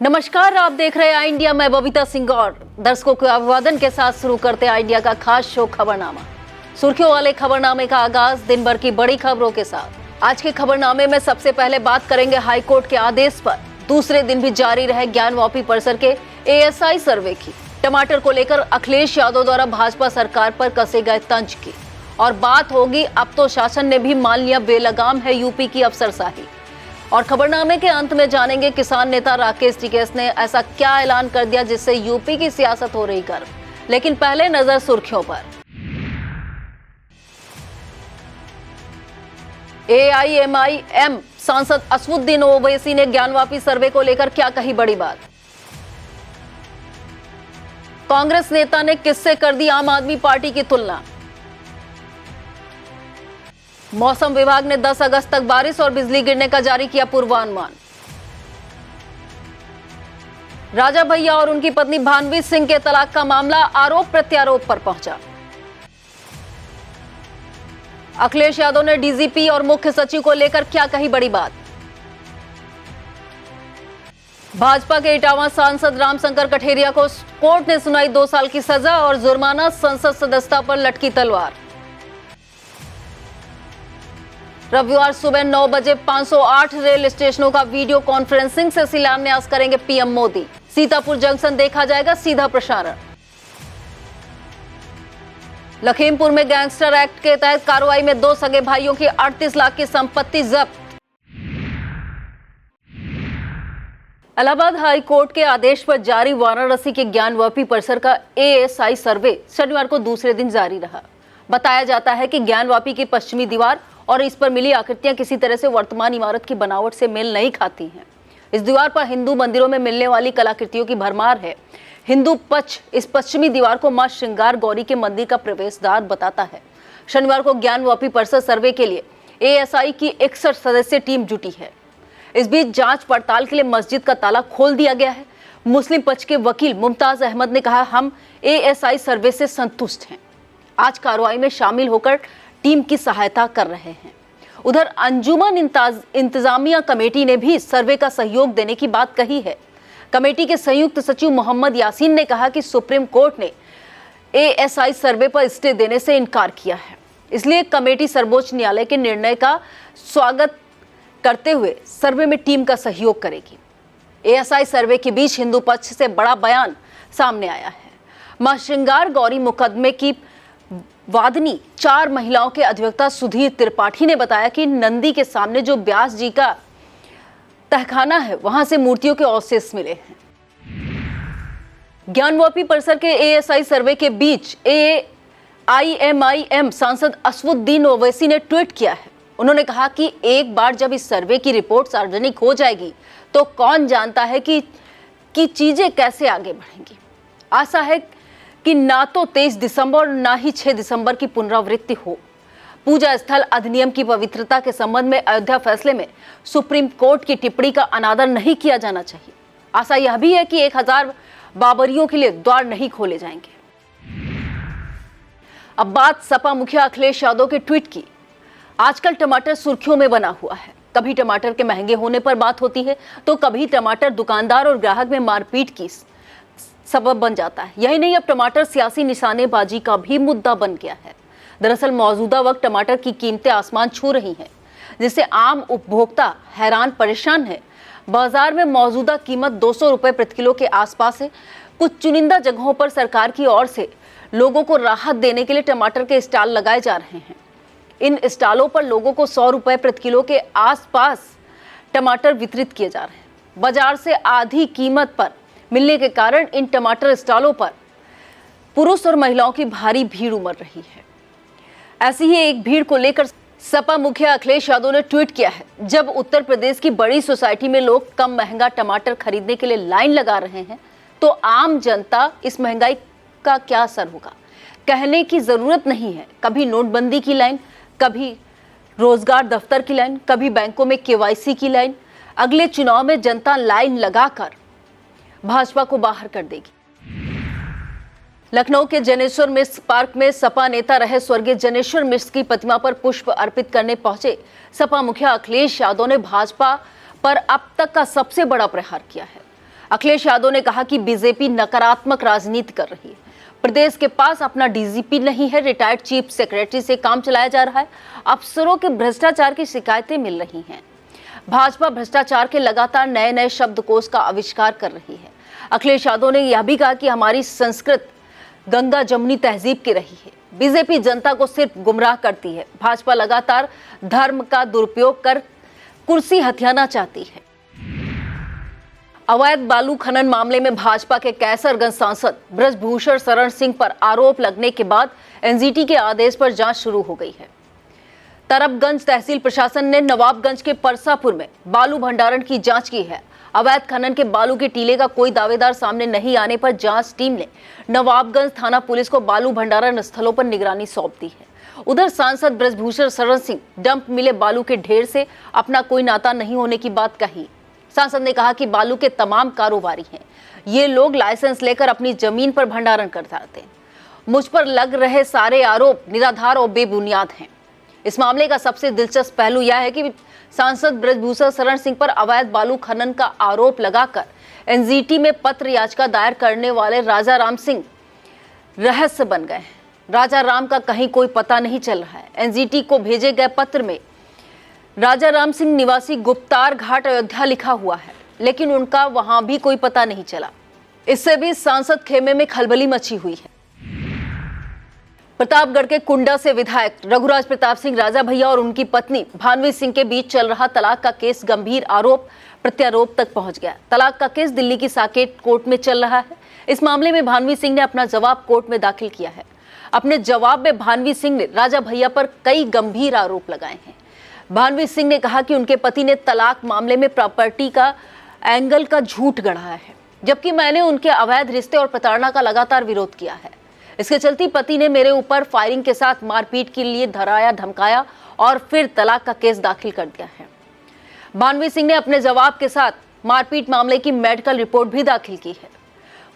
नमस्कार, आप देख रहे हैं आई इंडिया। मैं बबीता सिंह और दर्शकों के अभिवादन के साथ शुरू करते हैं आई इंडिया का खास शो खबरनामा। सुर्खियों वाले खबरनामे का आगाज दिन भर की बड़ी खबरों के साथ। आज के खबरनामे में सबसे पहले बात करेंगे हाईकोर्ट के आदेश पर दूसरे दिन भी जारी रहे ज्ञानवापी परिसर के एएसआई सर्वे की। टमाटर को लेकर अखिलेश यादव द्वारा भाजपा सरकार पर कसे गए तंज की और बात होगी। अब तो शासन ने भी मान लिया बेलगाम है यूपी की अफसरशाही। और खबरनामे के अंत में जानेंगे किसान नेता राकेश टिकैत ने ऐसा क्या ऐलान कर दिया जिससे यूपी की सियासत हो रही गर्म। लेकिन पहले नजर सुर्खियों पर। एआईएमआईएम सांसद असदुद्दीन ओवैसी ने ज्ञानवापी सर्वे को लेकर क्या कही बड़ी बात। कांग्रेस नेता ने किससे कर दी आम आदमी पार्टी की तुलना। मौसम विभाग ने 10 अगस्त तक बारिश और बिजली गिरने का जारी किया पूर्वानुमान। राजा भैया और उनकी पत्नी भानवी सिंह के तलाक का मामला आरोप प्रत्यारोप पर पहुंचा। अखिलेश यादव ने डीजीपी और मुख्य सचिव को लेकर क्या कही बड़ी बात। भाजपा के इटावा सांसद रामशंकर कठेरिया को कोर्ट ने सुनाई 2 साल की सजा और जुर्माना। संसद सदस्यता पर लटकी तलवार। रविवार सुबह 9 बजे 508 रेल स्टेशनों का वीडियो कॉन्फ्रेंसिंग से शिलान्यास करेंगे पीएम मोदी। सीतापुर जंक्शन देखा जाएगा सीधा प्रसारण। लखीमपुर में गैंगस्टर एक्ट के तहत कार्रवाई में 2 सगे भाइयों की 38 लाख की संपत्ति जब्त। इलाहाबाद हाई कोर्ट के आदेश पर जारी वाराणसी के ज्ञानवापी परिसर का एएसआई सर्वे शनिवार को दूसरे दिन जारी रहा। बताया जाता है कि ज्ञानवापी की पश्चिमी दीवार और इस पर मिली आकृतियां किसी तरह से वर्तमान इमारत की बनावट से मेल नहीं खाती हैं। इस दीवार पर हिंदू मंदिरों में मिलने वाली कलाकृतियों की भरमार है। हिंदू पक्ष इस पश्चिमी दीवार को मां श्रृंगार गौरी के मंदिर का प्रवेशद्वार बताता है। शनिवार को ज्ञानवापी परिसर सर्वे के लिए एएसआई की 61 सदस्यीय टीम जुटी है। इस बीच जांच पड़ताल के लिए मस्जिद का ताला खोल दिया गया है। मुस्लिम पक्ष के वकील मुमताज अहमद ने कहा, हम एएसआई सर्वे से संतुष्ट हैं। आज कार्रवाई में शामिल होकर टीम की सहायता कर रहे हैं। उधर अंजुमन इंतजामिया कमेटी ने भी सर्वे का सहयोग देने की बात कही है। कमेटी के संयुक्त सचिव मोहम्मद यासीन ने कहा कि सुप्रीम कोर्ट ने एएसआई सर्वे पर स्टे देने से इनकार किया है, इसलिए कमेटी सर्वोच्च न्यायालय के निर्णय का स्वागत करते हुए सर्वे में टीम का सहयोग करेगी। एएसआई सर्वे के बीच हिंदू पक्ष से बड़ा बयान सामने आया है। मां श्रृंगार गौरी मुकदमे की वादनी 4 महिलाओं के अधिवक्ता सुधीर त्रिपाठी ने बताया कि नंदी के सामने जो व्यास जी का तहखाना है वहां से मूर्तियों के अवशेष मिले हैं। ज्ञानवापी परिसर के एएसआई सर्वे के बीच एआईएमआईएम सांसद असदुद्दीन ओवैसी ने ट्वीट किया है। उन्होंने कहा कि एक बार जब इस सर्वे की रिपोर्ट सार्वजनिक हो जाएगी तो कौन जानता है कि चीजें कैसे आगे बढ़ेंगी। आशा है कि ना तो 23 दिसंबर और ना ही 6 दिसंबर की पुनरावृत्ति हो। पूजा स्थल अधिनियम की पवित्रता के संबंध में अयोध्या फैसले में सुप्रीम कोर्ट की टिप्पणी का अनादर नहीं किया जाना चाहिए। आशा यह भी है कि 1000 बाबरियों के लिए द्वार नहीं खोले जाएंगे। अब बात सपा मुखिया अखिलेश यादव के ट्वीट की। आजकल टमाटर सुर्खियों में बना हुआ है। कभी टमाटर के महंगे होने पर बात होती है तो कभी टमाटर दुकानदार और ग्राहक में मारपीट की सबब बन जाता है। यही नहीं, अब टमाटर सियासी निशानेबाजी का भी मुद्दा बन गया है। दरअसल मौजूदा वक्त टमाटर की कीमतें आसमान छू रही हैं, जिससे आम उपभोक्ता हैरान परेशान है। बाजार में मौजूदा कीमत 200 रुपए प्रति किलो के आसपास है। कुछ चुनिंदा जगहों पर सरकार की ओर से लोगों को राहत देने के लिए टमाटर के स्टॉल लगाए जा रहे हैं। इन स्टॉलों पर लोगों को 100 रुपए प्रति किलो के आसपास टमाटर वितरित किए जा रहे हैं। बाजार से आधी कीमत पर मिलने के कारण इन टमाटर स्टॉलों पर पुरुष और महिलाओं की भारी भीड़ उमड़ रही है। ऐसी ही एक भीड़ को लेकर सपा मुखिया अखिलेश यादव ने ट्वीट किया है। जब उत्तर प्रदेश की बड़ी सोसाइटी में लोग कम महंगा टमाटर खरीदने के लिए लाइन लगा रहे हैं तो आम जनता इस महंगाई का क्या असर होगा, कहने की जरूरत नहीं है। कभी नोटबंदी की लाइन, कभी रोजगार दफ्तर की लाइन, कभी बैंकों में केवाईसी की लाइन। अगले चुनाव में जनता लाइन लगाकर भाजपा को बाहर कर देगी। लखनऊ के जनेश्वर मिश्र पार्क में सपा नेता रहे स्वर्गीय जनेश्वर मिश्र की प्रतिमा पर पुष्प अर्पित करने पहुंचे सपा मुखिया अखिलेश यादव ने भाजपा पर अब तक का सबसे बड़ा प्रहार किया है। अखिलेश यादव ने कहा कि बीजेपी नकारात्मक राजनीति कर रही है। प्रदेश के पास अपना डीजीपी नहीं है, रिटायर्ड चीफ सेक्रेटरी से काम चलाया जा रहा है, अफसरों के भ्रष्टाचार की शिकायतें मिल रही हैं। भाजपा भ्रष्टाचार के लगातार नए नए शब्दकोश का आविष्कार कर रही है। अखिलेश यादव ने यह भी कहा कि हमारी संस्कृत गंगा जमुनी तहजीब की रही है। बीजेपी जनता को सिर्फ गुमराह करती है। भाजपा लगातार धर्म का दुरुपयोग कर कुर्सी हथियाना चाहती है। अवैध बालू खनन मामले में भाजपा के कैसरगंज सांसद ब्रजभूषण शरण सिंह पर आरोप लगने के बाद एनजीटी के आदेश पर जांच शुरू हो गई है। तरबगंज तहसील प्रशासन ने नवाबगंज के परसापुर में बालू भंडारण की जांच की है। अवैध खनन के बालू के टीले का कोई दावेदार सामने नहीं आने पर जांच टीम ने नवाबगंज थाना पुलिस को बालू भंडारण स्थलों पर निगरानी सौंप दी है। उधर सांसद ब्रजभूषण शरण सिंह डंप मिले बालू के ढेर से अपना कोई नाता नहीं होने की बात कही। सांसद ने कहा कि बालू के तमाम कारोबारी हैं, ये लोग लाइसेंस लेकर अपनी जमीन पर भंडारण करते हैं। मुझ पर लग रहे सारे आरोप निराधार और बेबुनियाद हैं। इस मामले का सबसे दिलचस्प पहलू यह है कि सांसद ब्रजभूषण शरण सिंह पर अवैध बालू खनन का आरोप लगाकर एनजीटी में पत्र याचिका दायर करने वाले राजा राम सिंह रहस्य बन गए हैं। राजा राम का कहीं कोई पता नहीं चल रहा है। एनजीटी को भेजे गए पत्र में राजा राम सिंह निवासी गुप्तार घाट अयोध्या लिखा हुआ है, लेकिन उनका वहां भी कोई पता नहीं चला। इससे भी सांसद खेमे में खलबली मची हुई है। प्रतापगढ़ के कुंडा से विधायक रघुराज प्रताप सिंह राजा भैया और उनकी पत्नी भानवी सिंह के बीच चल रहा तलाक का केस गंभीर आरोप प्रत्यारोप तक पहुंच गया। तलाक का केस दिल्ली की साकेत कोर्ट में चल रहा है। इस मामले में भानवी सिंह ने अपना जवाब कोर्ट में दाखिल किया है। अपने जवाब में भानवी सिंह ने राजा भैया पर कई गंभीर आरोप लगाए हैं। भानवी सिंह ने कहा कि उनके पति ने तलाक मामले में प्रॉपर्टी का एंगल का झूठ गढ़ा है, जबकि मैंने उनके अवैध रिश्ते और प्रताड़ना का लगातार विरोध किया है। इसके चलते पति ने मेरे ऊपर फायरिंग के साथ मारपीट के लिए डराया धमकाया और फिर तलाक का केस दाखिल कर दिया है। भानवी सिंह ने अपने जवाब के साथ मारपीट मामले की मेडिकल रिपोर्ट भी दाखिल की है।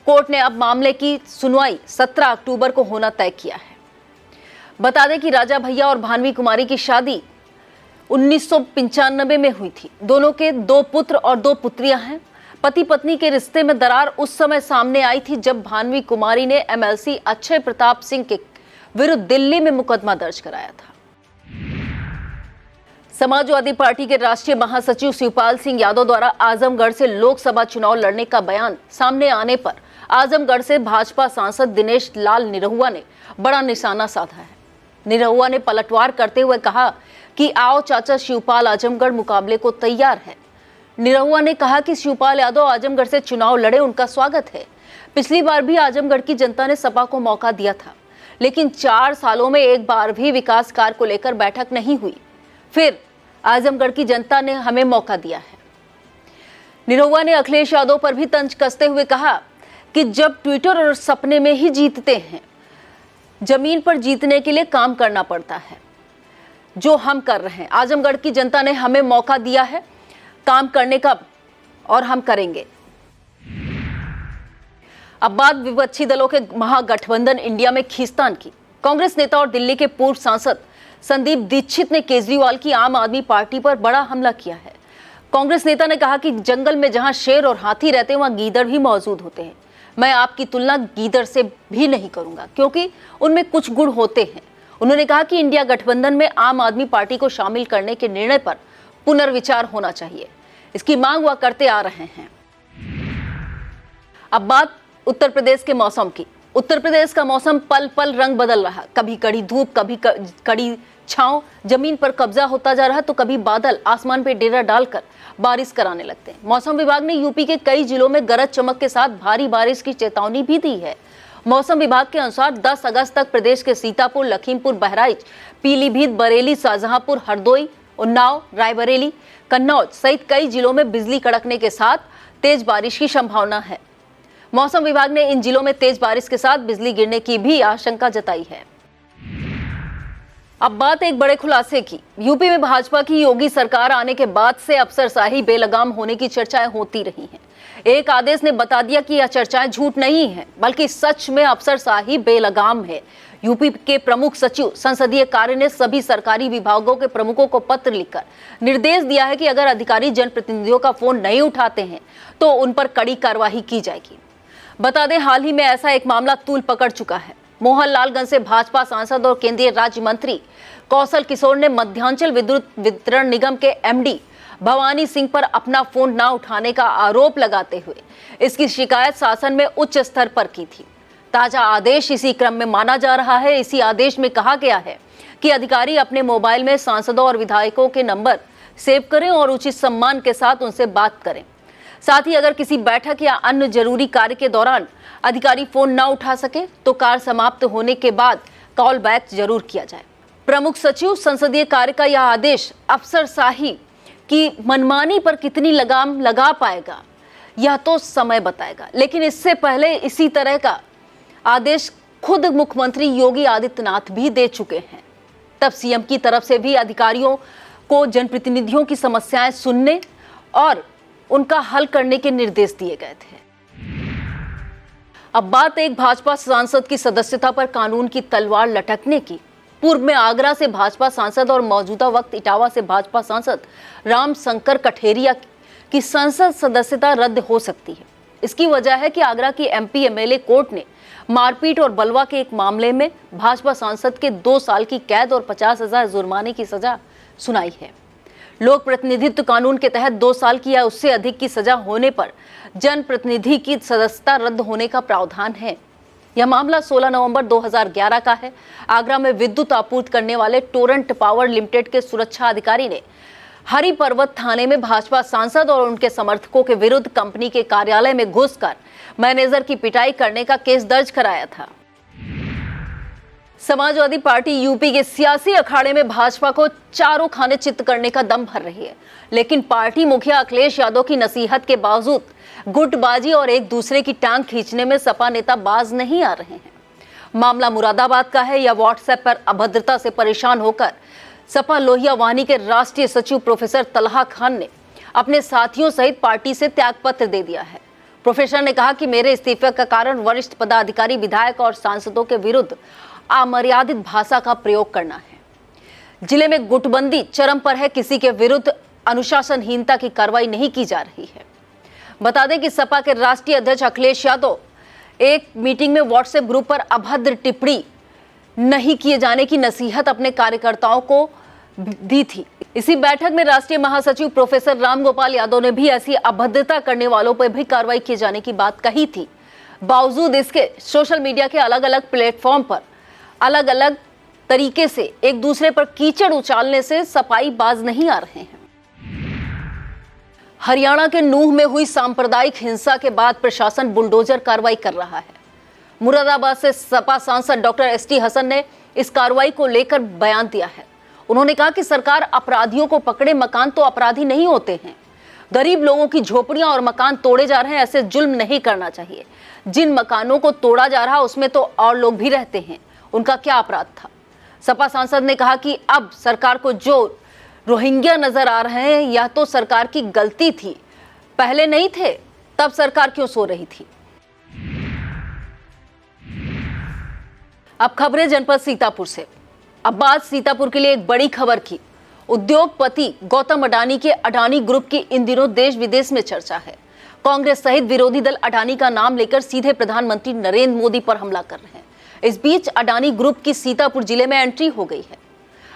कोर्ट ने अब मामले की सुनवाई 17 अक्टूबर को होना तय किया है। बता दें कि राजा भैया और भानवी कुमारी की शादी 1995 में हुई थी। दोनों के 2 पुत्र और 2 पुत्रियां हैं। पति पत्नी के रिश्ते में दरार उस समय सामने आई थी जब भानवी कुमारी ने एमएलसी अक्षय प्रताप सिंह के विरुद्ध दिल्ली में मुकदमा दर्ज कराया था। समाजवादी पार्टी के राष्ट्रीय महासचिव शिवपाल सिंह यादव द्वारा आजमगढ़ से लोकसभा चुनाव लड़ने का बयान सामने आने पर आजमगढ़ से भाजपा सांसद दिनेश लाल निरहुआ ने बड़ा निशाना साधा है। निरहुआ ने पलटवार करते हुए कहा कि आओ चाचा शिवपाल आजमगढ़ मुकाबले को तैयार है। निरहुआ ने कहा कि शिवपाल यादव आजमगढ़ से चुनाव लड़े, उनका स्वागत है। पिछली बार भी आजमगढ़ की जनता ने सपा को मौका दिया था, लेकिन 4 सालों में एक बार भी विकास कार्य को लेकर बैठक नहीं हुई। फिर आजमगढ़ की जनता ने हमें मौका दिया है। निरहुआ ने अखिलेश यादव पर भी तंज कसते हुए कहा कि जब ट्विटर और सपने में ही जीतते हैं, जमीन पर जीतने के लिए काम करना पड़ता है, जो हम कर रहे हैं। आजमगढ़ की जनता ने हमें मौका दिया है काम करने का और हम करेंगे। अब बात विपक्षी दलों के महागठबंधन इंडिया में खींचतान की। कांग्रेस नेता और दिल्ली के पूर्व सांसद संदीप दीक्षित ने केजरीवाल की आम आदमी पार्टी पर बड़ा हमला किया है। कांग्रेस नेता ने कहा कि जंगल में जहां शेर और हाथी रहते हैं वहां गीदड़ भी मौजूद होते हैं। मैं आपकी तुलना गीदड़ से भी नहीं करूंगा, क्योंकि उनमें कुछ गुण होते हैं। उन्होंने कहा कि इंडिया गठबंधन में आम आदमी पार्टी को शामिल करने के निर्णय पर पुनर्विचार होना चाहिए। इसकी मांग वह करते आ रहे हैं। अब बात उत्तर प्रदेश के मौसम की। उत्तर प्रदेश का मौसम पल पल रंग बदल रहा। कभी कड़ी धूप, कभी कड़ी छांव, जमीन पर कब्जा होता जा रहा, तो कभी बादल आसमान पे डेरा डालकर बारिश कराने लगते हैं। मौसम विभाग ने यूपी के कई जिलों में गरज चमक के साथ भारी बारिश की चेतावनी भी दी है। मौसम विभाग के अनुसार 10 अगस्त तक प्रदेश के सीतापुर, लखीमपुर, बहराइच, पीलीभीत, बरेली, शाहजहांपुर, हरदोई, उन्नाव, रायबरेली, कन्नौज सहित कई जिलों में बिजली कड़कने के साथ तेज बारिश की संभावना है। मौसम विभाग ने इन जिलों में तेज बारिश के साथ बिजली गिरने की भी आशंका जताई है। अब बात एक बड़े खुलासे की। यूपी में भाजपा की योगी सरकार आने के बाद से अफसरशाही बेलगाम होने की चर्चाएं होती रही हैं। एक आदेश ने बता दिया कि यह चर्चाएं झूठ नहीं है, बल्कि सच में अफसरशाही बेलगाम है। यूपी के प्रमुख सचिव संसदीय कार्य ने सभी सरकारी विभागों के प्रमुखों को पत्र लिखकर निर्देश दिया है कि अगर अधिकारी जनप्रतिनिधियों का फोन नहीं उठाते हैं तो उन पर कड़ी कार्रवाई की जाएगी। बता दें, हाल ही में ऐसा एक मामला तूल पकड़ चुका है। मोहनलालगंज से भाजपा सांसद और केंद्रीय राज्य मंत्री कौशल किशोर ने मध्यांचल विद्युत वितरण निगम के एमडी भवानी सिंह पर अपना फोन न उठाने का आरोप लगाते हुए इसकी शिकायत शासन में उच्च स्तर पर की थी। ताजा आदेश इसी क्रम में माना जा रहा है। इसी आदेश में कहा गया है कि अधिकारी अपने मोबाइल में सांसदों और विधायकों के नंबर सेव करें और उचित सम्मान के साथ उनसे बात करें। साथ ही अगर किसी बैठक या अन्य जरूरी कार्य के दौरान अधिकारी फोन न उठा सके तो कार्य समाप्त होने के बाद कॉल बैक जरूर किया जाए। प्रमुख सचिव संसदीय कार्य का यह आदेश अफसरशाही की मनमानी पर कितनी लगाम लगा पाएगा यह तो समय बताएगा, लेकिन इससे पहले इसी तरह का आदेश खुद मुख्यमंत्री योगी आदित्यनाथ भी दे चुके हैं। तब सीएम की तरफ से भी अधिकारियों को जनप्रतिनिधियों की समस्याएं सुनने और उनका हल करने के निर्देश दिए गए थे। अब बात एक भाजपा सांसद की सदस्यता पर कानून की तलवार लटकने की। पूर्व में आगरा से भाजपा सांसद और मौजूदा वक्त इटावा से भाजपा सांसद राम शंकर कठेरिया की संसद सदस्यता रद्द हो सकती है। इसकी वजह है कि आगरा की एमपी एमएलए कोर्ट ने मारपीट और बलवा के एक मामले में भाजपा सांसद के 2 साल की कैद और 50,000 जुर्माने की सजा सुनाई है। लोक प्रतिनिधित्व कानून के तहत 2 साल की या उससे अधिक की सजा होने पर जनप्रतिनिधि की सदस्यता रद्द होने का प्रावधान है। यह मामला 16 नवंबर 2011 का है। आगरा में विद्युत आपूर्ति करने वाले टोरेंट पावर लिमिटेड के सुरक्षा अधिकारी ने हरि पर्वत थाने में भाजपा सांसद और उनके समर्थकों के विरुद्ध कंपनी के कार्यालय में घुसकर मैनेजर की पिटाई करने का केस दर्ज कराया था। समाजवादी पार्टी यूपी के सियासी अखाड़े में भाजपा को चारों खाने चित्त करने का दम भर रही है, लेकिन पार्टी मुखिया अखिलेश यादव की नसीहत के बावजूद गुटबाजी और एक दूसरे की टांग खींचने में सपा नेता बाज नहीं आ रहे हैं। मामला मुरादाबाद का है। या व्हाट्सएप पर अभद्रता से परेशान होकर सपा लोहिया वाहिनी के राष्ट्रीय सचिव प्रोफेसर तलहा खान ने अपने साथियों सहित पार्टी से त्यागपत्र दे दिया है। प्रोफेसर ने कहा कि मेरे इस्तीफे का कारण वरिष्ठ पदाधिकारी, विधायक और सांसदों के विरुद्ध अमर्यादित भाषा का प्रयोग करना है। जिले में गुटबंदी चरम पर है। किसी के विरुद्ध अनुशासनहीनता की कार्रवाई नहीं की जा रही है। बता दें कि सपा के राष्ट्रीय अध्यक्ष अखिलेश यादव एक मीटिंग में व्हाट्सएप ग्रुप पर अभद्र टिप्पणी नहीं किए जाने की नसीहत अपने कार्यकर्ताओं को दी थी। इसी बैठक में राष्ट्रीय महासचिव प्रोफेसर रामगोपाल यादव ने भी ऐसी अभद्रता करने वालों पर भी कार्रवाई किए जाने की बात कही थी। बावजूद इसके सोशल मीडिया के अलग अलग प्लेटफॉर्म पर अलग अलग तरीके से एक दूसरे पर कीचड़ उछालने से सफाई बाज नहीं आ रहे हैं। हरियाणा के नूह में हुई सांप्रदायिक हिंसा के बाद प्रशासन बुलडोजर कार्रवाई कर रहा है। मुरादाबाद से सपा सांसद डॉक्टर एसटी हसन ने इस कार्रवाई को लेकर बयान दिया है। उन्होंने कहा कि सरकार अपराधियों को पकड़े, मकान तो अपराधी नहीं होते हैं। गरीब लोगों की झोपड़ियां और मकान तोड़े जा रहे हैं, ऐसे जुल्म नहीं करना चाहिए। जिन मकानों को तोड़ा जा रहा उसमें तो और लोग भी रहते हैं, उनका क्या अपराध था। सपा सांसद ने कहा कि अब सरकार को जो रोहिंग्या नजर आ रहे हैं यह तो सरकार की गलती थी, पहले नहीं थे, तब सरकार क्यों सो रही थी। अब खबरें जनपद सीतापुर से। अब बात सीतापुर के लिए एक बड़ी खबर की। उद्योगपति गौतम अडानी के अडानी ग्रुप की इन दिनों देश विदेश में चर्चा है। कांग्रेस सहित विरोधी दल अडानी का नाम लेकर सीधे प्रधानमंत्री नरेंद्र मोदी पर हमला कर रहे हैं। इस बीच अडानी ग्रुप की सीतापुर जिले में एंट्री हो गई है।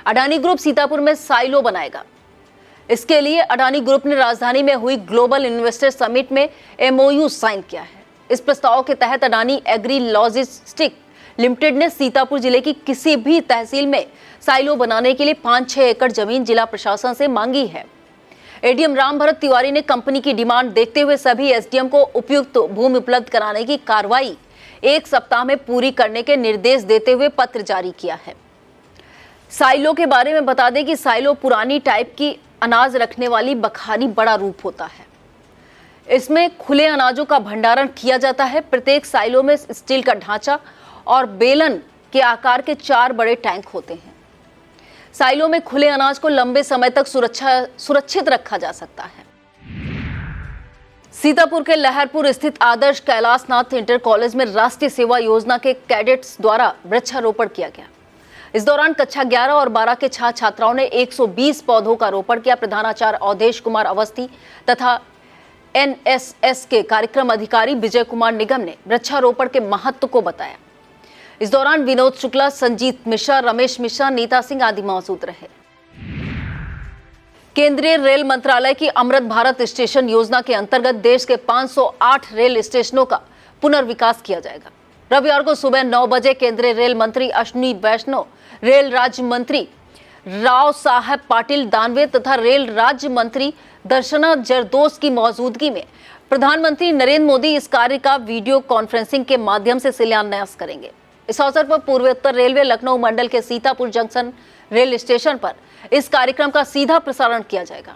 अडानी ग्रुप सीतापुर में साइलो बनाएगा। इसके लिए अडानी ग्रुप ने राजधानी में हुई ग्लोबल इन्वेस्टर समिट में एमओयू साइन किया है। इस प्रस्ताव के तहत अडानी एग्री लॉजिस्टिक लिमिटेड ने सीतापुर जिले की किसी भी तहसील में साइलो बनाने के लिए 5-6 एकड़ जमीन जिला प्रशासन से मांगी है। एडीएम राम भरत तिवारी ने कंपनी की डिमांड देखते हुए सभी एसडीएम को उपयुक्त भूमि उपलब्ध कराने की कार्रवाई 1 सप्ताह में पूरी करने के निर्देश देते हुए पत्र जारी किया है। साइलो के बारे में बता दें कि साइलो पुरानी टाइप की अनाज रखने वाली बखारी बड़ा रूप होता है। इसमें खुले अनाजों का भंडारण किया जाता है। प्रत्येक साइलो में स्टील का ढांचा और बेलन के आकार के 4 बड़े टैंक होते हैं। साइलो में खुले अनाज को लंबे समय तक सुरक्षित रखा जा सकता है। सीतापुर के लहरपुर स्थित आदर्श कैलाशनाथ इंटर कॉलेज में राष्ट्रीय सेवा योजना के कैडेट्स द्वारा वृक्षारोपण किया गया। इस दौरान कक्षा 11 और 12 के छात्र छात्राओं ने 120 पौधों का रोपण किया। प्रधानाचार्य अवधेश कुमार अवस्थी तथा एनएसएस के कार्यक्रम अधिकारी विजय कुमार निगम ने वृक्षारोपण के महत्व को बताया। इस दौरान विनोद शुक्ला, संजीत मिश्रा, रमेश मिश्रा, नीता सिंह आदि मौजूद रहे। केंद्रीय रेल मंत्रालय की अमृत भारत स्टेशन योजना के अंतर्गत देश के 508 रेल स्टेशनों का पुनर्विकास किया जाएगा। रविवार को सुबह 9 बजे केंद्रीय रेल मंत्री अश्विनी वैष्णव, रेल राज्य मंत्री राव साहब पाटिल दानवे तथा रेल राज्य मंत्री दर्शना जरदोस की मौजूदगी में प्रधानमंत्री नरेंद्र मोदी इस कार्य का वीडियो कॉन्फ्रेंसिंग के माध्यम से शिलान्यास करेंगे। इस अवसर पर पूर्वोत्तर रेलवे लखनऊ मंडल के सीतापुर जंक्शन रेल स्टेशन पर इस कार्यक्रम का सीधा प्रसारण किया जाएगा।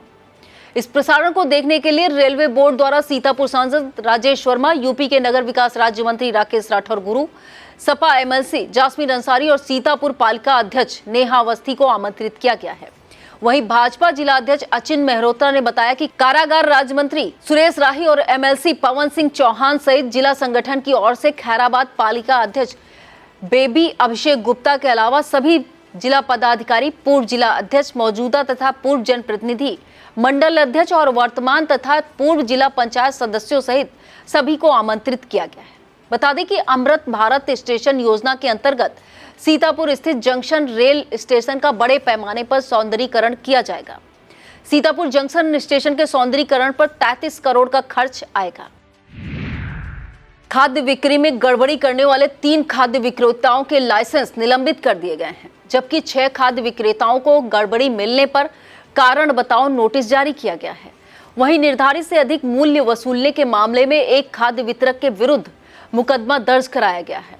इस प्रसारण को देखने के लिए रेलवे बोर्ड द्वारा सीतापुर सांसद राजेश वर्मा, यूपी के नगर विकास राज्य मंत्री राकेश राठौर गुरु, सपा एमएलसी जासमीन अंसारी और सीतापुर पालिका अध्यक्ष नेहा अवस्थी को आमंत्रित किया गया है। वहीं भाजपा जिला अध्यक्ष अचिन मेहरोत्रा ने बताया कि कारागार राज्य मंत्री सुरेश राही और एमएलसी पवन सिंह चौहान सहित जिला संगठन की ओर से खैराबाद पालिका अध्यक्ष बेबी अभिषेक गुप्ता के अलावा सभी जिला पदाधिकारी, पूर्व जिला अध्यक्ष, मौजूदा तथा पूर्व जनप्रतिनिधि, मंडल अध्यक्ष और वर्तमान तथा पूर्व जिला पंचायत सदस्यों सहित सभी को आमंत्रित किया गया है। बता दें कि अमृत भारत स्टेशन योजना के अंतर्गत सीतापुर स्थित जंक्शन रेल स्टेशन का बड़े पैमाने पर सौंदर्यीकरण किया जाएगा। सीतापुर जंक्शन स्टेशन के सौंदर्यीकरण पर 33 करोड़ का खर्च आएगा। खाद्य बिक्री में गड़बड़ी करने वाले 3 खाद्य विक्रेताओं के लाइसेंस निलंबित कर दिए गए हैं, जबकि 6 खाद्य विक्रेताओं को गड़बड़ी मिलने पर कारण बताओ नोटिस जारी किया गया है। वहीं निर्धारित से अधिक मूल्य वसूलने के मामले में एक खाद्य वितरक के विरुद्ध मुकदमा दर्ज कराया गया है।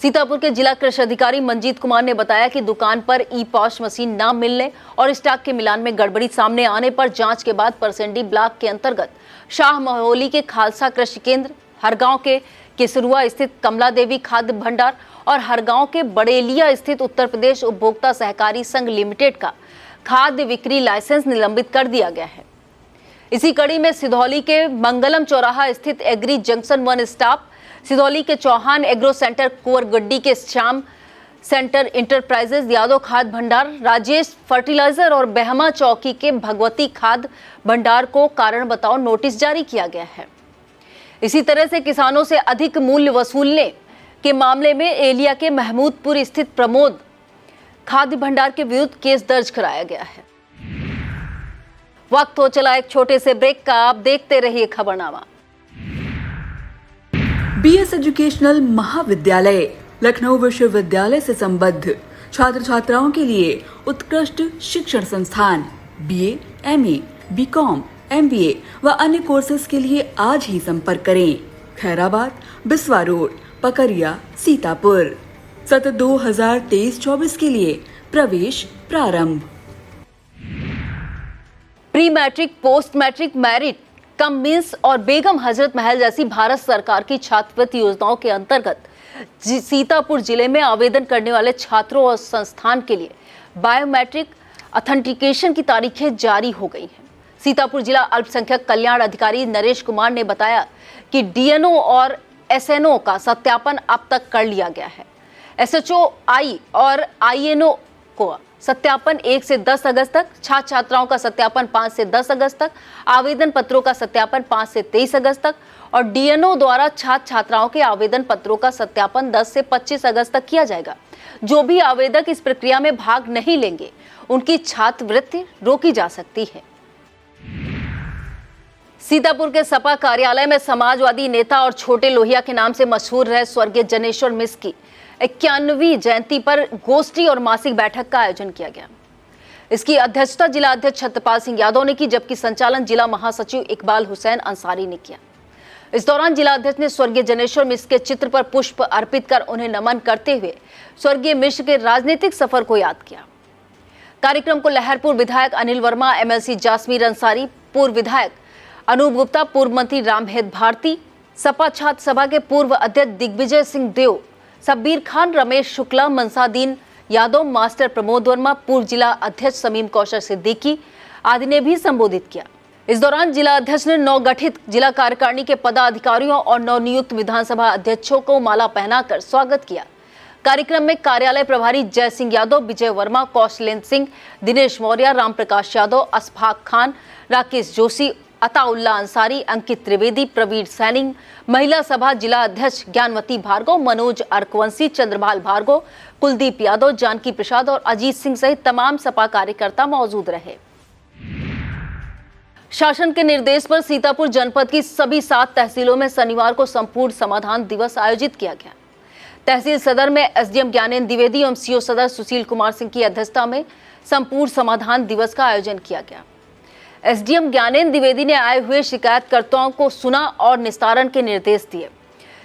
सीतापुर के जिला कृषि अधिकारी मंजीत कुमार ने बताया कि दुकान पर ई पॉश मशीन न मिलने और स्टॉक के मिलान में गड़बड़ी सामने आने पर जांच के बाद परसेंडी ब्लॉक के अंतर्गत शाह महोली के खालसा कृषि केंद्र, हरगांव के केसरुआ स्थित कमला देवी खाद्य भंडार और हरगांव के बड़ेलिया स्थित उत्तर प्रदेश उपभोक्ता सहकारी संघ लिमिटेड का खाद्य बिक्री लाइसेंस निलंबित कर दिया गया है। इसी कड़ी में सिधौली के मंगलम चौराहा स्थित agri junction one stop, Sidhauli के चौहान एग्रो सेंटर, कुंवरगड्डी के श्याम सेंटर इंटरप्राइजेज, यादव खाद्य भंडार, राजेश फर्टिलाइजर और बेहमा चौकी के भगवती खाद्य भंडार को कारण बताओ नोटिस जारी किया गया है। इसी तरह से किसानों से अधिक मूल्य वसूलने के मामले में एलिया के महमूदपुर स्थित प्रमोद खाद्य भंडार के विरुद्ध केस दर्ज कराया गया है। वक्त हो चला एक छोटे से ब्रेक का, आप देखते रहिए खबरनामा। बीएस एजुकेशनल महाविद्यालय लखनऊ विश्वविद्यालय से संबद्ध छात्र छात्राओं के लिए उत्कृष्ट शिक्षण संस्थान बीए, एमए, बीकॉम, एमबीए व अन्य कोर्सेज के लिए आज ही संपर्क करें। खैराबाद, बिस्वा रोड, पकरिया, सीतापुर। सत्र 2023-24 के लिए प्रवेश प्रारंभ। Pre matric, post matric, merit cum means और बेगम हजरत महल जैसी भारत सरकार की छात्रवृत्ति योजनाओं के अंतर्गत सीतापुर जिले में आवेदन करने वाले छात्रों और संस्थान के लिए बायोमेट्रिक ऑथेंटिकेशन की तारीखें जारी हो गई हैं। सीतापुर जिला अल्पसंख्यक कल्याण अधिकारी नरेश कुमार ने बताया कि डीएनओ और एसएनओ का सत्यापन अब तक कर लिया गया है। एसएचओ आई और आईएनओ को सत्यापन 1 से 10 अगस्त तक, छात्र छात्राओं का सत्यापन 5 से 10 अगस्त तक, आवेदन पत्रों का सत्यापन 5 से 23 अगस्त तक और डीएनओ द्वारा छात्र छात्राओं के आवेदन पत्रों का सत्यापन 10 से 25 अगस्त तक किया जाएगा। जो भी आवेदक इस प्रक्रिया में भाग नहीं लेंगे उनकी छात्रवृत्ति रोकी जा सकती है। सीतापुर के सपा कार्यालय में समाजवादी नेता और छोटे लोहिया के नाम से मशहूर रहे स्वर्गीय जनेश्वर मिश्र की 91वीं जयंती पर गोष्ठी और मासिक बैठक का आयोजन किया गया। इसकी अध्यक्षता जिला अध्यक्ष छत्रपाल सिंह यादव ने की, जबकि संचालन जिला महासचिव इकबाल हुसैन अंसारी ने किया। इस दौरान जिला अध्यक्ष ने स्वर्गीय जनेश्वर मिश्र के चित्र पर पुष्प अर्पित कर उन्हें नमन करते हुए स्वर्गीय मिश्र के राजनीतिक सफर को याद किया। कार्यक्रम को लहरपुर विधायक अनिल वर्मा, एमएलसी जासमीर अंसारी, पूर्व विधायक अनूप गुप्ता, पूर्व मंत्री रामहेत भारती, सपा छात्र सभा के पूर्व अध्यक्ष दिग्विजय सिंह देव, सब्बीर खान, रमेश शुक्ला, मंसादीन यादव, मास्टर प्रमोद वर्मा, पूर्व जिला अध्यक्ष समीम कौशल सिद्दीकी आदि ने भी संबोधित किया। इस दौरान जिला अध्यक्ष ने नवगठित जिला कार्यकारिणी के पदाधिकारियों और नवनियुक्त विधानसभा अध्यक्षों को माला पहनाकर स्वागत किया। कार्यक्रम में कार्यालय प्रभारी जय सिंह यादव, विजय वर्मा, कौशलेंद्र सिंह, दिनेश मौर्य, राम प्रकाश यादव, अशफाक खान, राकेश जोशी, अताउल्ला अंसारी, अंकित त्रिवेदी, प्रवीण सैनी, महिला सभा जिला अध्यक्ष ज्ञानवती भार्गव, मनोज अर्कवंशी, चंद्रभाल भार्गव, कुलदीप यादव, जानकी प्रसाद और अजीत सिंह सहित तमाम सपा कार्यकर्ता मौजूद रहे। शासन के निर्देश पर सीतापुर जनपद की सभी 7 तहसीलों में शनिवार को संपूर्ण समाधान दिवस आयोजित किया गया। तहसील सदर में एसडीएम ज्ञानेंद्र द्विवेदी एवं सीओ सदर सुशील कुमार सिंह की अध्यक्षता में संपूर्ण समाधान दिवस का आयोजन किया गया। एसडीएम ज्ञानेंद्र द्विवेदी ने आए हुए शिकायतकर्ताओं को सुना और निस्तारण के निर्देश दिए।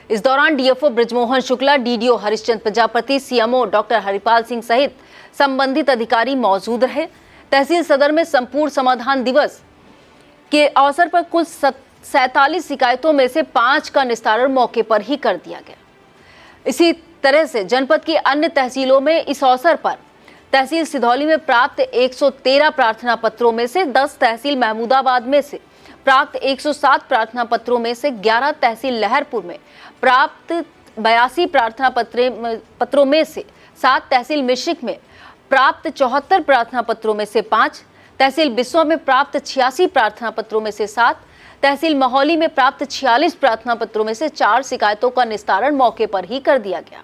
इस दौरान DFO Brajmohan Shukla, DDO Harishchandra Prajapati, CMO doctor Haripal Singh सहित संबंधित अधिकारी मौजूद रहे। तहसील सदर में संपूर्ण समाधान दिवस के अवसर पर कुल 47 शिकायतों में से 5 का निस्तारण मौके पर ही कर दिया गया। इसी तरह से जनपद की अन्य तहसीलों में इस अवसर पर तहसील सिधौली में प्राप्त 113 प्रार्थना पत्रों में से 10, तहसील महमूदाबाद में से प्राप्त 107 प्रार्थना पत्रों में से 11, तहसील लहरपुर में प्राप्त 82 प्रार्थना पत्रों में से 7, तहसील मिश्रिक में प्राप्त 74 प्रार्थना पत्रों में से 5, तहसील बिस्वा में प्राप्त 86 प्रार्थना पत्रों में से 7, तहसील महौली में प्राप्त 46 प्रार्थना पत्रों में से 4 शिकायतों का निस्तारण मौके पर ही कर दिया गया।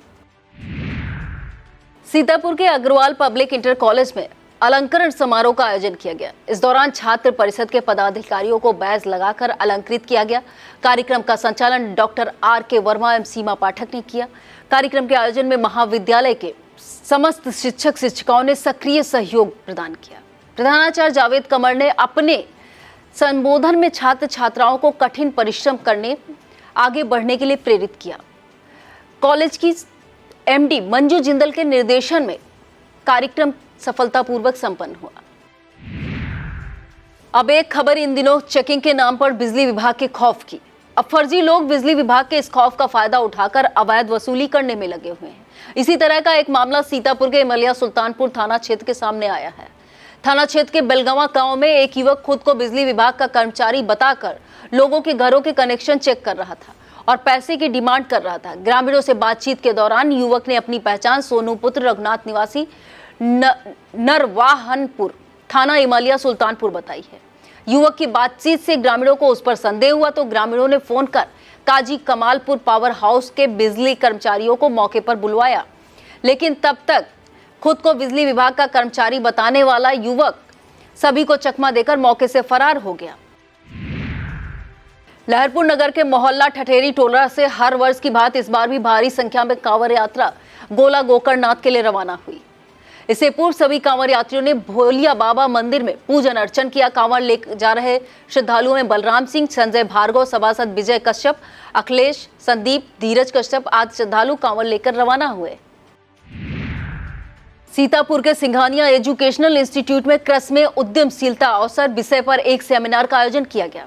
सीतापुर के अग्रवाल पब्लिक इंटर कॉलेज में अलंकरण समारोह का आयोजन किया गया। इस दौरान छात्र परिषद के पदाधिकारियों को बैज लगाकर अलंकृत किया गया। कार्यक्रम का संचालन डॉक्टर आर.के. वर्मा एवं सीमा पाठक ने किया। कार्यक्रम के आयोजन में महाविद्यालय के समस्त शिक्षक शिक्षिकाओं ने सक्रिय सहयोग प्रदान किया। प्रधानाचार्य जावेद कमर ने अपने संबोधन में छात्र छात्राओं को कठिन परिश्रम करने, आगे बढ़ने के लिए प्रेरित किया। कॉलेज की एमडी मंजू जिंदल के निर्देशन में कार्यक्रम सफलतापूर्वक संपन्न हुआ। अब एक खबर इन दिनों चेकिंग के नाम पर बिजली विभाग के खौफ की। अब फर्जी लोग बिजली विभाग के इस खौफ का फायदा उठाकर अवैध वसूली करने में लगे हुए हैं। इसी तरह का एक मामला सीतापुर के इमलिया सुल्तानपुर थाना क्षेत्र के सामने आया है। थाना क्षेत्र के बेलगावा गांव में एक युवक खुद को बिजली विभाग का कर्मचारी बताकर लोगों के घरों के कनेक्शन चेक कर रहा था और पैसे की डिमांड कर रहा था। ग्रामीणों से बातचीत के दौरान युवक ने अपनी पहचान सोनू पुत्र रघुनाथ निवासी नरवाहनपुर थाना इमलिया सुल्तानपुर बताई है। युवक की बातचीत से ग्रामीणों को उस पर संदेह हुआ तो ग्रामीणों ने फोन कर काजी कमालपुर पावर हाउस के बिजली कर्मचारियों को मौके पर बुलवाया, लेकिन तब तक खुद को बिजली विभाग का कर्मचारी बताने वाला युवक सभी को चकमा देकर मौके से फरार हो गया। लहरपुर नगर के मोहल्ला ठठेरी टोला से हर वर्ष की भांति इस बार भी भारी संख्या में कांवड़ यात्रा गोला गोकर्णनाथ के लिए रवाना हुई। इससे पूर्व सभी कांवड़ यात्रियों ने भोलिया बाबा मंदिर में पूजन अर्चन किया। कांवड़ ले जा रहे श्रद्धालुओं में बलराम सिंह, संजय भार्गव, सभासद विजय कश्यप, अखिलेश, संदीप, धीरज कश्यप आदि श्रद्धालु कांवड़ लेकर रवाना हुए। सीतापुर के सिंघानिया एजुकेशनल इंस्टीट्यूट में कृषि में उद्यमशीलता अवसर विषय पर एक सेमिनार का आयोजन किया गया,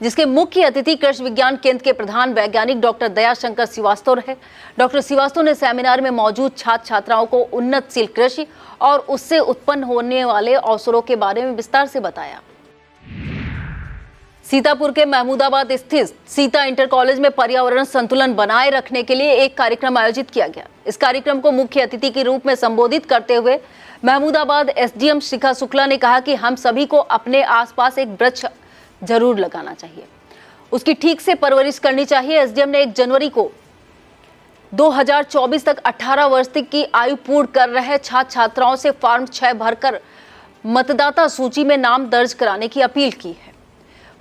जिसके मुख्य अतिथि कृषि विज्ञान केंद्र के प्रधान वैज्ञानिक डॉक्टर दयाशंकर श्रीवास्तव रहे। डॉक्टर श्रीवास्तव ने सेमिनार में मौजूद छात्र छात्राओं को उन्नतशील कृषि और उससे उत्पन्न होने वाले अवसरों के बारे में विस्तार से बताया। सीतापुर के महमूदाबाद स्थित सीता इंटर कॉलेज में पर्यावरण संतुलन बनाए रखने के लिए एक कार्यक्रम आयोजित किया गया। इस कार्यक्रम को मुख्य अतिथि के रूप में संबोधित करते हुए महमूदाबाद एसडीएम शिखा शुक्ला ने कहा कि हम सभी को अपने आसपास एक वृक्ष जरूर लगाना चाहिए, उसकी ठीक से परवरिश करनी चाहिए। एसडीएम ने 1 जनवरी को 2024 तक 18 वर्ष तक की आयु पूर्ण कर रहे छात्र छात्राओं से फॉर्म 6 भरकर मतदाता सूची में नाम दर्ज कराने की अपील की है।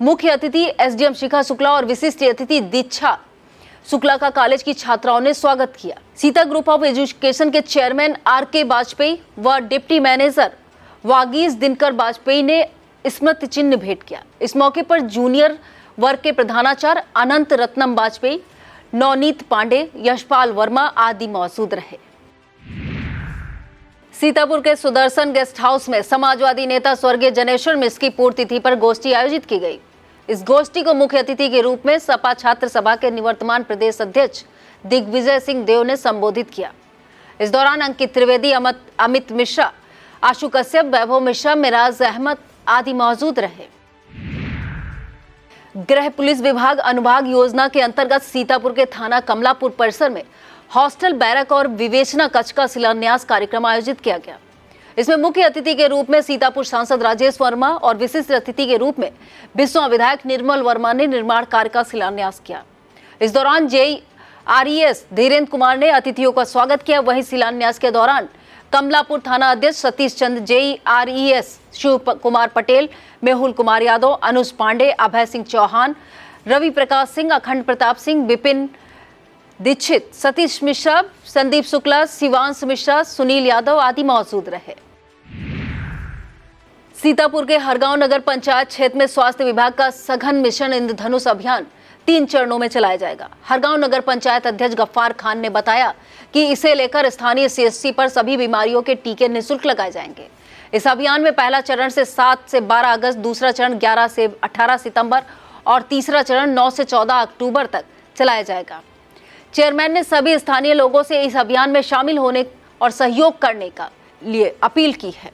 मुख्य अतिथि एसडीएम शिखा शुक्ला और विशिष्ट अतिथि दीक्षा शुक्ला का कॉलेज की छात्राओं ने स्वागत किया। सीता ग्रुप ऑफ एजुकेशन के चेयरमैन आर.के. वाजपेयी व डिप्टी मैनेजर वागीश दिनकर वाजपेयी ने स्मृति चिन्ह भेंट किया। इस मौके पर जूनियर वर्ग के प्रधानाचार्य अनंत रत्नम वाजपेयी, नवनीत पांडे, यशपाल वर्मा आदि मौजूद रहे। सीतापुर के सुदर्शन गेस्ट हाउस में समाजवादी नेता स्वर्गीय जनेश्वर मिश्र की पूर्णतिथि पर गोष्ठी आयोजित की गई। इस गोष्ठी को मुख्य अतिथि के रूप में सपा छात्र सभा के निवर्तमान प्रदेश अध्यक्ष दिग्विजय सिंह देव ने संबोधित किया। इस दौरान अंकित त्रिवेदी, अमित मिश्रा, आशु कश्यप, वैभव मिश्रा, मिराज अहमद आदि मौजूद रहे। गृह पुलिस विभाग अनुभाग योजना के अंतर्गत सीतापुर के थाना कमलापुर परिसर में हॉस्टल, बैरक और विवेचना कक्ष का शिलान्यास कार्यक्रम आयोजित किया गया। इसमें मुख्य अतिथि के रूप में सीतापुर सांसद राजेश वर्मा और विशिष्ट अतिथि के रूप में बिस्वा विधायक निर्मल वर्मा ने निर्माण कार्य का शिलान्यास किया। इस दौरान JRES धीरेन्द्र कुमार ने अतिथियों का स्वागत किया। वहीं शिलान्यास के दौरान कमलापुर थाना अध्यक्ष सतीश चंद, JRES शिव कुमार पटेल, मेहुल कुमार यादव, अनुज पांडे, अभय सिंह चौहान, रवि प्रकाश सिंह, अखंड प्रताप सिंह, विपिन दीक्षित, सतीश मिश्रा, संदीप शुक्ला, शिवांश मिश्रा, सुनील यादव आदि मौजूद रहे। सीतापुर के हरगांव नगर पंचायत क्षेत्र में स्वास्थ्य विभाग का सघन मिशन इंद्रधनुष अभियान 3 चरणों में चलाया जाएगा। हरगांव नगर पंचायत अध्यक्ष गफ्फार खान ने बताया कि इसे लेकर स्थानीय CHC पर सभी बीमारियों के टीके निःशुल्क लगाए जाएंगे। इस अभियान में पहला चरण से 7 से 12 अगस्त, दूसरा चरण 11 से 18 सितंबर और तीसरा चरण 9 से 14 अक्टूबर तक चलाया जाएगा। चेयरमैन ने सभी स्थानीय लोगों से इस अभियान में शामिल होने और सहयोग करने का लिए अपील की है।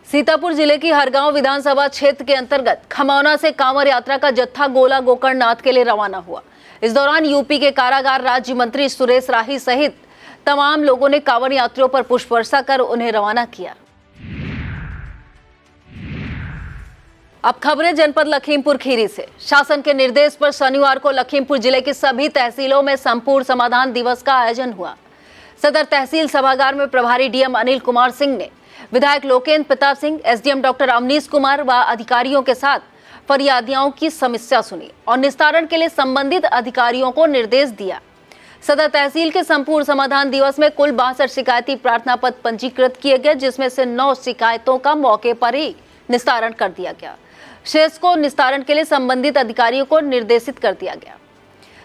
सीतापुर जिले की हरगांव विधानसभा क्षेत्र के अंतर्गत खमौना से कांवड़ यात्रा का जत्था गोला गोकर्णनाथ के लिए रवाना हुआ। इस दौरान यूपी के कारागार राज्य मंत्री सुरेश राही सहित तमाम लोगों ने कांवड़ यात्रियों पर पुष्प वर्षा कर उन्हें रवाना किया। अब खबरें जनपद लखीमपुर खीरी से। शासन के निर्देश पर शनिवार को लखीमपुर जिले की सभी तहसीलों में संपूर्ण समाधान दिवस का आयोजन हुआ। सदर तहसील सभागार में प्रभारी DM अनिल कुमार सिंह ने विधायक लोकेंद्र प्रताप सिंह, SDM डॉक्टर अवनीश कुमार व अधिकारियों के साथ फरियादियों की समस्या सुनी और निस्तारण के लिए संबंधित अधिकारियों को निर्देश दिया। सदर तहसील के संपूर्ण समाधान दिवस में कुल 62 शिकायती प्रार्थना पत्र पंजीकृत किए गए, जिसमें से 9 शिकायतों का मौके पर ही निस्तारण कर दिया गया। शेष को निस्तारण के लिए संबंधित अधिकारियों को निर्देशित कर दिया गया।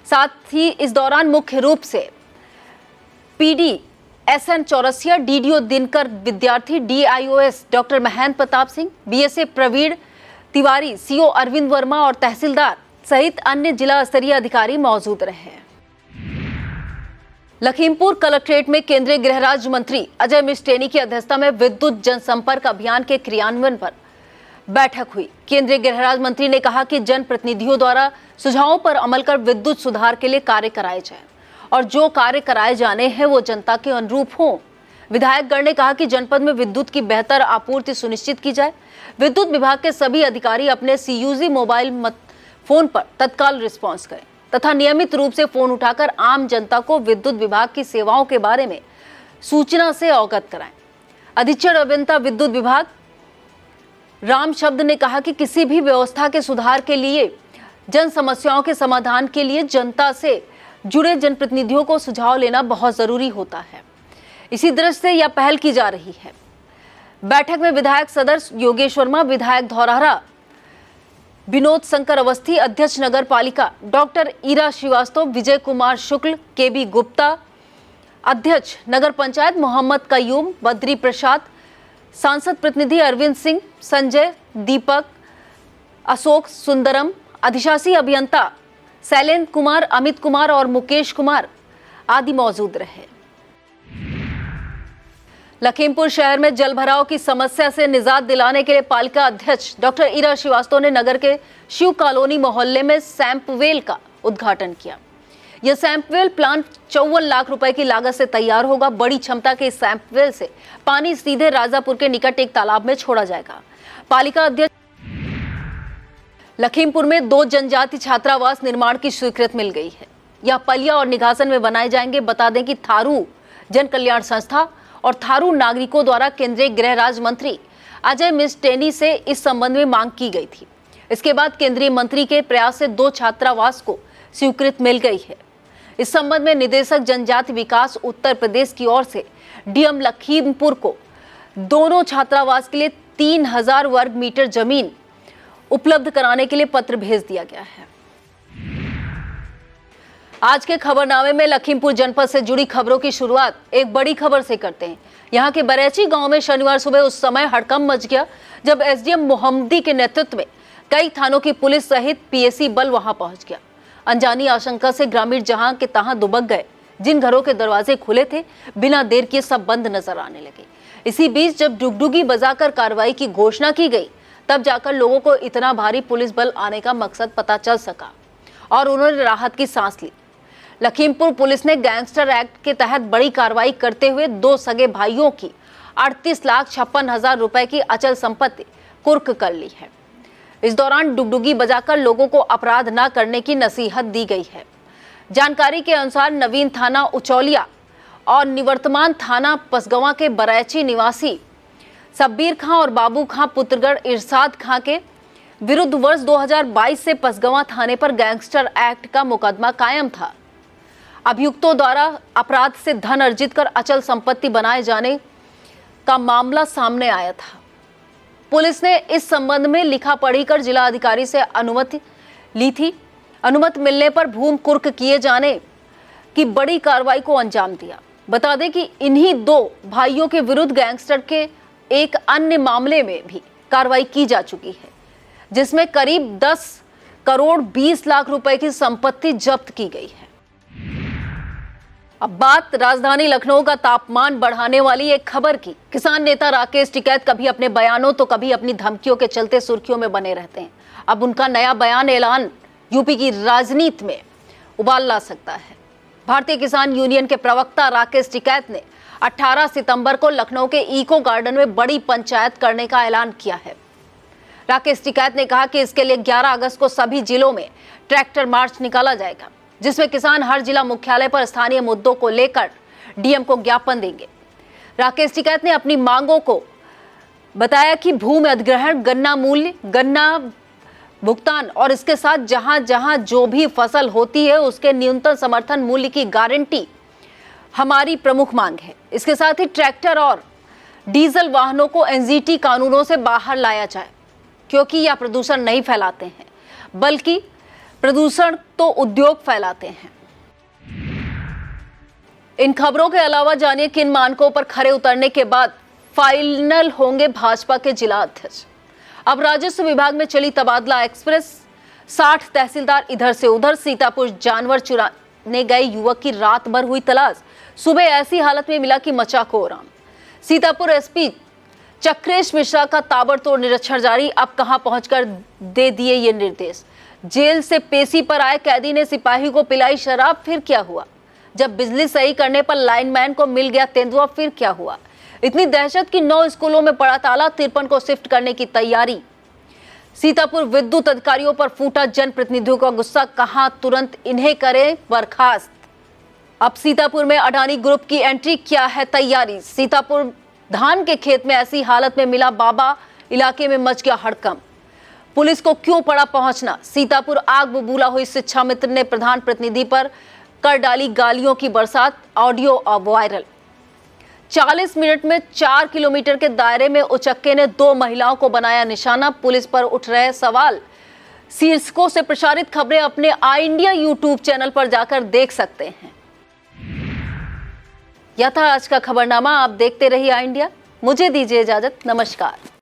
साथ ही इस दौरान मुख्य रूप से PD SN Chaurasia, DDO Dinkar Vidyarthi, DIOS doctor Mahendra Pratap Singh, BSA Praveen Tiwari, CO Arvind Verma और तहसीलदार सहित अन्य जिला स्तरीय अधिकारी मौजूद रहे। लखीमपुर कलेक्ट्रेट में केंद्रीय गृह राज्य मंत्री अजय मिस्टेनी की अध्यक्षता में विद्युत जनसंपर्क अभियान के क्रियान्वयन पर बैठक हुई। केंद्रीय गृह राज्य मंत्री ने कहा कि जनप्रतिनिधियों द्वारा सुझावों पर अमल कर विद्युत सुधार के लिए कार्य कराए जाए और जो कार्य कराए जाने हैं वो जनता के अनुरूप हों। विधायकगण ने कहा कि जनपद में विद्युत की बेहतर आपूर्ति सुनिश्चित की जाए। विद्युत विभाग के सभी अधिकारी अपने CUG मोबाइल फोन पर तत्काल रिस्पांस करें तथा नियमित रूप से फोन उठाकर आम जनता को विद्युत विभाग की सेवाओं के बारे में सूचना से अवगत कराएं। अधीक्षण अभियंता विद्युत विभाग राम शब्द ने कहा कि किसी भी व्यवस्था के सुधार के लिए, जन समस्याओं के समाधान के लिए जनता से जुड़े जनप्रतिनिधियों को सुझाव लेना बहुत जरूरी होता है। इसी दृष्टि से यह पहल की जा रही है। बैठक में विधायक सदर योगेश वर्मा, विधायक धौरहरा विनोद शंकर अवस्थी, अध्यक्ष नगर पालिका डॉक्टर ईरा श्रीवास्तव, विजय कुमार शुक्ल, KB गुप्ता, अध्यक्ष नगर पंचायत मोहम्मद कयूम, बद्री प्रसाद, सांसद प्रतिनिधि अरविंद सिंह, संजय, दीपक, अशोक सुंदरम, अधिशासी अभियंता शैलेंद्र कुमार, अमित कुमार और मुकेश कुमार आदि मौजूद रहे। लखीमपुर शहर में जलभराव की समस्या से निजात दिलाने के लिए पालिका अध्यक्ष डॉक्टर ईरा श्रीवास्तव ने नगर के शिव कॉलोनी मोहल्ले में सैंपवेल का उद्घाटन किया। यह सैंपवेल प्लांट 54 लाख रुपए की लागत से तैयार होगा। बड़ी क्षमता के इस सैंपवेल से पानी सीधे राजापुर के निकट एक तालाब में छोड़ा जाएगा। पालिका अध्यक्ष लखीमपुर में 2 जनजाति छात्रावास निर्माण की स्वीकृति मिल गई है। यह पलिया और निघासन में बनाए जाएंगे। बता दें कि थारू जन कल्याण संस्था और थारू नागरिकों द्वारा केंद्रीय गृह राज्य मंत्री अजय मिस्टेनी से इस संबंध में मांग की गई थी। इसके बाद केंद्रीय मंत्री के प्रयास से 2 छात्रावास को स्वीकृति मिल गई है। इस संबंध में निदेशक जनजाति विकास उत्तर प्रदेश की ओर से DM लखीमपुर को दोनों छात्रावास के लिए 3000 वर्ग मीटर जमीन उपलब्ध कराने के लिए पत्र भेज दिया गया है। आज के खबरनामे में लखीमपुर जनपद से जुड़ी खबरों की शुरुआत एक बड़ी खबर से करते हैं। यहाँ के बरेची गांव में शनिवार सुबह उस समय हड़कंप मच गया जब SDM मोहम्मदी के नेतृत्व में कई थानों की पुलिस सहित PAC बल वहां पहुंच गया। अनजानी आशंका से ग्रामीण जहां के तहां दुबक गए। जिन घरों के दरवाजे खुले थे बिना देर किए सब बंद नजर आने लगे। इसी बीच जब डुगडुगी बजाकर कार्रवाई की घोषणा की गई तब जाकर लोगों को इतना भारी पुलिस बल आने का मकसद पता चल सका और उन्होंने राहत की सांस ली। लखीमपुर पुलिस ने गैंगस्टर एक्ट के तहत बड़ी कार्रवाई करते हुए 2 सगे भाइयों की 38,56,000 रुपए की अचल संपत्ति कुर्क कर ली है। इस दौरान डुगडुगी बजाकर लोगों को अपराध न करने की नसीहत दी गई है। जानकारी के अनुसार नवीन थाना उचौलिया और निवर्तमान थाना पसगवां के बरैची निवासी सब्बीर खां और बाबू खां पुत्रगढ़ इरशाद खां के विरुद्ध वर्ष 2022 से पसगवां थाने पर गैंगस्टर एक्ट का मुकदमा कायम था। अभियुक्तों द्वारा अपराध से धन अर्जित कर अचल संपत्ति बनाए जाने का मामला सामने आया था। पुलिस ने इस संबंध में लिखा पढ़ी कर जिला अधिकारी से अनुमति ली थी। अनुमति मिलने पर भूमि कुर्क किए जाने की बड़ी कार्रवाई को अंजाम दिया। बता दें कि इन्हीं 2 भाइयों के विरुद्ध गैंगस्टर के एक अन्य मामले में भी कार्रवाई की जा चुकी है, जिसमें करीब 10 करोड़ 20 लाख रुपए की संपत्ति जब्त की गई है। अब बात राजधानी लखनऊ का तापमान बढ़ाने वाली एक खबर की। किसान नेता राकेश टिकैत कभी अपने बयानों तो कभी अपनी धमकियों के चलते सुर्खियों में बने रहते हैं। अब उनका नया बयान ऐलान यूपी की राजनीति में उबाल ला सकता है। भारतीय किसान यूनियन के प्रवक्ता राकेश टिकैत ने 18 सितंबर को लखनऊ के इको गार्डन में बड़ी पंचायत करने का ऐलान किया है। राकेश टिकैत ने कहा कि इसके लिए 11 अगस्त को सभी जिलों में ट्रैक्टर मार्च निकाला जाएगा, जिसमें किसान हर जिला मुख्यालय पर स्थानीय मुद्दों को लेकर डीएम को ज्ञापन देंगे। राकेश टिकैत ने अपनी मांगों को बताया कि भूमि अधिग्रहण, गन्ना मूल्य, गन्ना भुगतान और इसके साथ जहां जहां जो भी फसल होती है उसके न्यूनतम समर्थन मूल्य की गारंटी हमारी प्रमुख मांग है। इसके साथ ही ट्रैक्टर और डीजल वाहनों को एनजीटी कानूनों से बाहर लाया जाए, क्योंकि यह प्रदूषण नहीं फैलाते हैं बल्कि प्रदूषण तो उद्योग फैलाते हैं। इन खबरों के अलावा जानिए किन मानकों पर खरे उतरने के बाद फाइनल होंगे भाजपा के जिला अध्यक्ष। अब राजस्व विभाग में चली तबादला एक्सप्रेस। 60 तहसीलदार इधर से उधर। सीतापुर जानवर चुराने गए युवक की रात भर हुई तलाश। सुबह ऐसी हालत में मिला कि मचा कोहराम। सीतापुर एसपी चक्रेश मिश्रा का ताबड़तोड़ निरीक्षण जारी। अब कहां पहुंचकर दे दिए ये निर्देश। जेल से पेशी पर आए कैदी ने सिपाही को पिलाई शराब, फिर क्या हुआ? जब बिजली सही करने पर लाइनमैन को मिल गया तेंदुआ, फिर क्या हुआ? इतनी दहशत कि 9 स्कूलों में पड़ा ताला, 53 को शिफ्ट करने की तैयारी। सीतापुर विद्युत अधिकारियों पर फूटा जनप्रतिनिधियों का गुस्सा, कहां तुरंत इन्हें करें बर्खास्त। अब सीतापुर में अडानी ग्रुप की एंट्री, क्या है तैयारी? सीतापुर धान के खेत में ऐसी हालत में मिला बाबा, इलाके में मच गया हड़कंप। पुलिस को क्यों पड़ा पहुंचना? सीतापुर आग बबूला हुई शिक्षा मित्र ने प्रधान प्रतिनिधि पर कर डाली गालियों की बरसात। Audio viral. 40 मिनट में 4 किलोमीटर के दायरे में उचक्के ने 2 महिलाओं को बनाया निशाना। पुलिस पर उठ रहे सवाल। शीर्षकों से प्रसारित खबरें अपने आई इंडिया यूट्यूब चैनल पर जाकर देख सकते हैं। यह था आज का खबरनामा। आप देखते रहिए आई इंडिया। मुझे दीजिए इजाजत। नमस्कार।